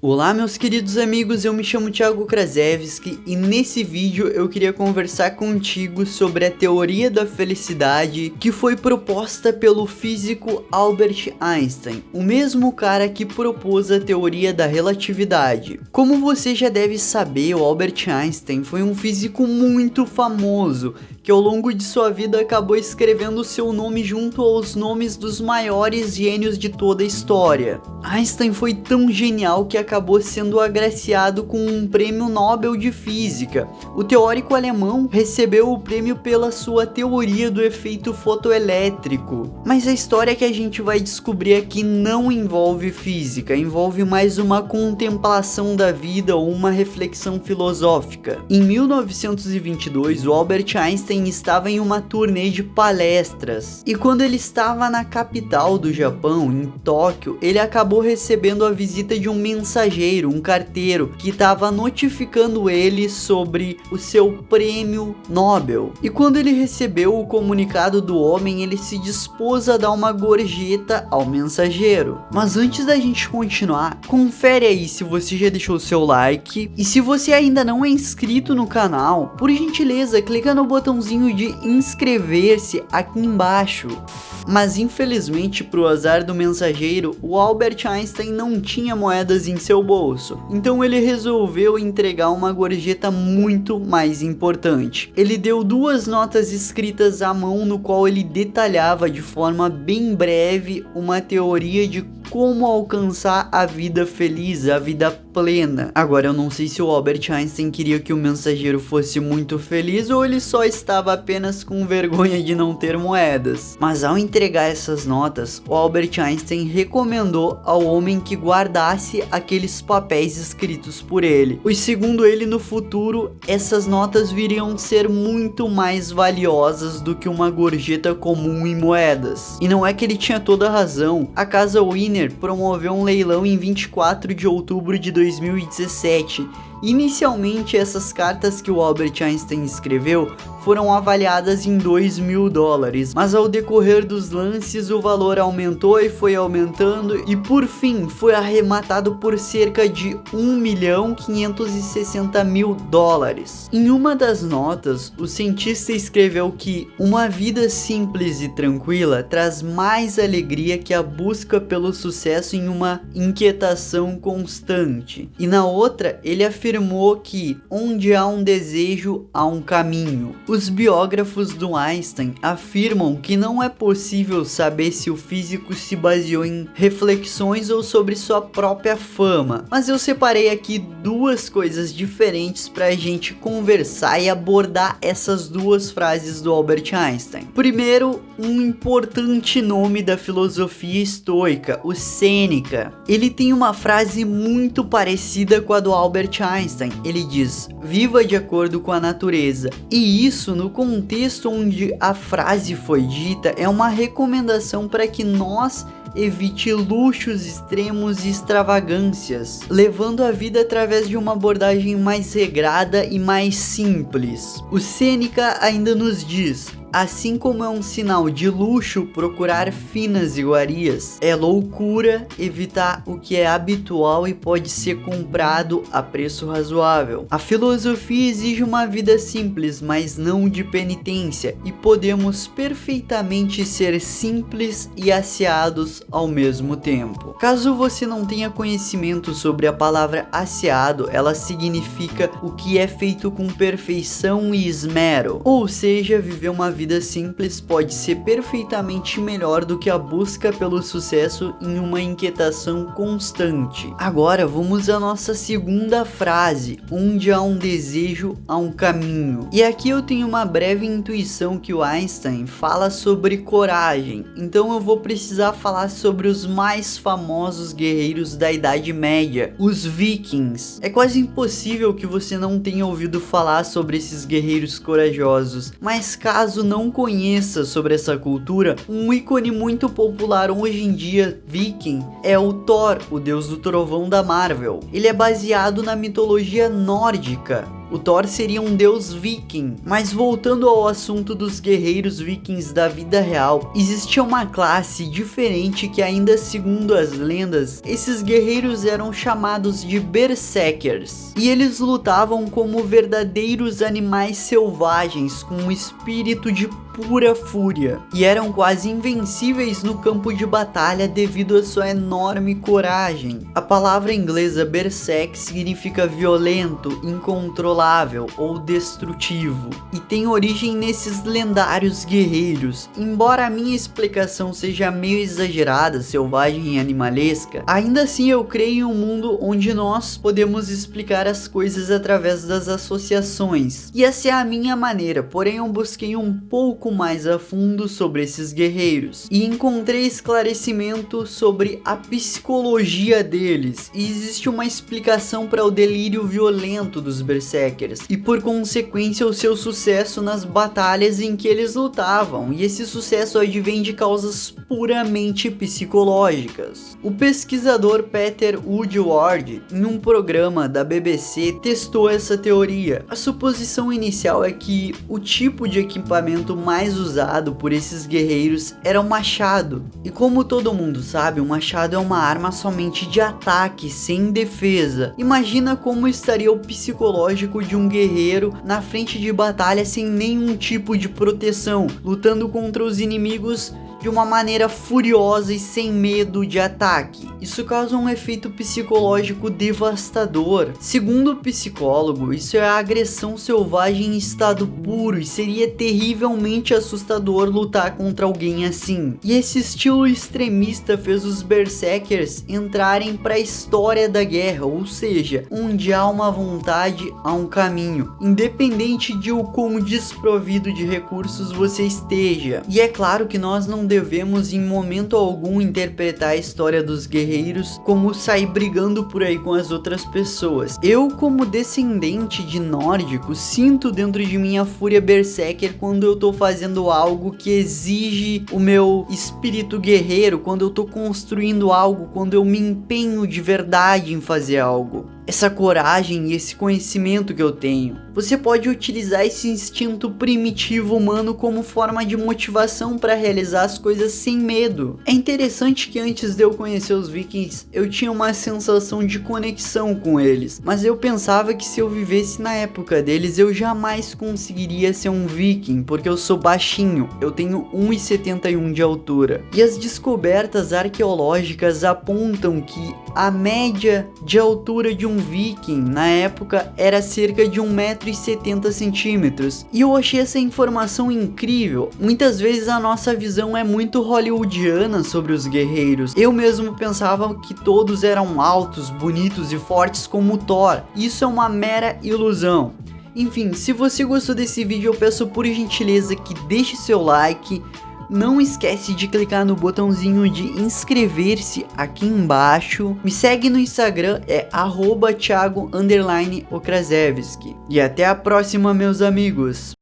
Olá meus queridos amigos, eu me chamo Thiago Krasevski e nesse vídeo eu queria conversar contigo sobre a teoria da felicidade que foi proposta pelo físico Albert Einstein, o mesmo cara que propôs a teoria da relatividade. Como você já deve saber, o Albert Einstein foi um físico muito famoso, que ao longo de sua vida acabou escrevendo seu nome junto aos nomes dos maiores gênios de toda a história. Einstein foi tão genial que acabou sendo agraciado com um prêmio Nobel de Física. O teórico alemão recebeu o prêmio pela sua teoria do efeito fotoelétrico. Mas a história que a gente vai descobrir aqui não envolve física, envolve mais uma contemplação da vida ou uma reflexão filosófica. Em 1922, o Albert Einstein estava em uma turnê de palestras, e quando ele estava na capital do Japão, em Tóquio, ele acabou recebendo a visita de um mensageiro, um carteiro, que estava notificando ele sobre o seu prêmio Nobel. E quando ele recebeu o comunicado do homem, ele se dispôs a dar uma gorjeta ao mensageiro. Mas antes da gente continuar, confere aí se você já deixou o seu like, e se você ainda não é inscrito no canal, por gentileza, clica no botãozinho de inscrever-se aqui embaixo. Mas infelizmente, pro azar do mensageiro, o Albert Einstein não tinha moedas em seu bolso, então ele resolveu entregar uma gorjeta muito mais importante. Ele deu duas notas escritas à mão, no qual ele detalhava de forma bem breve uma teoria de como alcançar a vida feliz, a vida plena. Agora eu não sei se o Albert Einstein queria que o mensageiro fosse muito feliz ou ele só estava apenas com vergonha de não ter moedas. Mas ao entregar essas notas, o Albert Einstein recomendou ao homem que guardasse aqueles papéis escritos por ele, pois segundo ele, no futuro essas notas viriam ser muito mais valiosas do que uma gorjeta comum em moedas. E não é que ele tinha toda a razão. A casa Wiener promoveu um leilão em 24 de outubro de 2017. Inicialmente, essas cartas que o Albert Einstein escreveu foram avaliadas em $2.000, mas ao decorrer dos lances o valor aumentou e foi aumentando e por fim foi arrematado por cerca de $1.560.000. Em uma das notas, o cientista escreveu que uma vida simples e tranquila traz mais alegria que a busca pelo sucesso em uma inquietação constante. E na outra, ele afirmou que onde há um desejo, há um caminho. Os biógrafos do Einstein afirmam que não é possível saber se o físico se baseou em reflexões ou sobre sua própria fama, mas eu separei aqui duas coisas diferentes para a gente conversar e abordar essas duas frases do Albert Einstein. Primeiro, um importante nome da filosofia estoica, o Sêneca. Ele tem uma frase muito parecida com a do Albert Einstein. Ele diz: viva de acordo com a natureza. E isso, no contexto onde a frase foi dita, é uma recomendação para que nós evite luxos extremos e extravagâncias, levando a vida através de uma abordagem mais regrada e mais simples. O Sêneca ainda nos diz: assim como é um sinal de luxo procurar finas iguarias, é loucura evitar o que é habitual e pode ser comprado a preço razoável. A filosofia exige uma vida simples, mas não de penitência, e podemos perfeitamente ser simples e asseados ao mesmo tempo. Caso você não tenha conhecimento sobre a palavra asseado, ela significa o que é feito com perfeição e esmero, ou seja, viver uma vida simples pode ser perfeitamente melhor do que a busca pelo sucesso em uma inquietação constante. Agora vamos à nossa segunda frase: onde há um desejo, há um caminho. E aqui eu tenho uma breve intuição que o Einstein fala sobre coragem, então eu vou precisar falar sobre os mais famosos guerreiros da Idade Média, os Vikings. É quase impossível que você não tenha ouvido falar sobre esses guerreiros corajosos, mas caso não conheça sobre essa cultura, um ícone muito popular hoje em dia, viking, é o Thor, o deus do trovão da Marvel. Ele é baseado na mitologia nórdica. O Thor seria um deus viking. Mas voltando ao assunto dos guerreiros vikings da vida real, existia uma classe diferente que ainda segundo as lendas, esses guerreiros eram chamados de berserkers. E eles lutavam como verdadeiros animais selvagens com um espírito de pura fúria, e eram quase invencíveis no campo de batalha devido à sua enorme coragem. A palavra inglesa berserk significa violento, incontrolável ou destrutivo, e tem origem nesses lendários guerreiros. Embora a minha explicação seja meio exagerada, selvagem e animalesca, ainda assim eu creio em um mundo onde nós podemos explicar as coisas através das associações, e essa é a minha maneira. Porém eu busquei um pouco mais a fundo sobre esses guerreiros e encontrei esclarecimento sobre a psicologia deles, e existe uma explicação para o delírio violento dos berserkers e por consequência o seu sucesso nas batalhas em que eles lutavam, e esse sucesso advém de causas puramente psicológicas. O pesquisador Peter Woodward, em um programa da BBC, testou essa teoria. A suposição inicial é que o tipo de equipamento mais usado por esses guerreiros era o machado. E como todo mundo sabe, o machado é uma arma somente de ataque, sem defesa. Imagina como estaria o psicológico de um guerreiro na frente de batalha sem nenhum tipo de proteção, lutando contra os inimigos de uma maneira furiosa e sem medo de ataque. Isso causa um efeito psicológico devastador. Segundo o psicólogo, isso é a agressão selvagem em estado puro e seria terrivelmente assustador lutar contra alguém assim. E esse estilo extremista fez os berserkers entrarem para a história da guerra, ou seja, onde há uma vontade, há um caminho, independente de o quão desprovido de recursos você esteja. E é claro que nós não devemos em momento algum interpretar a história dos guerreiros como sair brigando por aí com as outras pessoas. Eu, como descendente de nórdicos, sinto dentro de mim a fúria berserker quando eu tô fazendo algo que exige o meu espírito guerreiro, quando eu tô construindo algo, quando eu me empenho de verdade em fazer algo. Essa coragem e esse conhecimento que eu tenho. Você pode utilizar esse instinto primitivo humano como forma de motivação para realizar as coisas sem medo. É interessante que antes de eu conhecer os vikings, eu tinha uma sensação de conexão com eles, mas eu pensava que se eu vivesse na época deles, eu jamais conseguiria ser um viking, porque eu sou baixinho, eu tenho 1,71 de altura. E as descobertas arqueológicas apontam que a média de altura de um viking na época era cerca de 1,70 m, e eu achei essa informação incrível. Muitas vezes a nossa visão é muito hollywoodiana sobre os guerreiros. Eu mesmo pensava que todos eram altos, bonitos e fortes como Thor. Isso é uma mera ilusão. Enfim, se você gostou desse vídeo, eu peço por gentileza que deixe seu like. Não esquece de clicar no botãozinho de inscrever-se aqui embaixo. Me segue no Instagram, é @thiago_okrasevski. E até a próxima, meus amigos.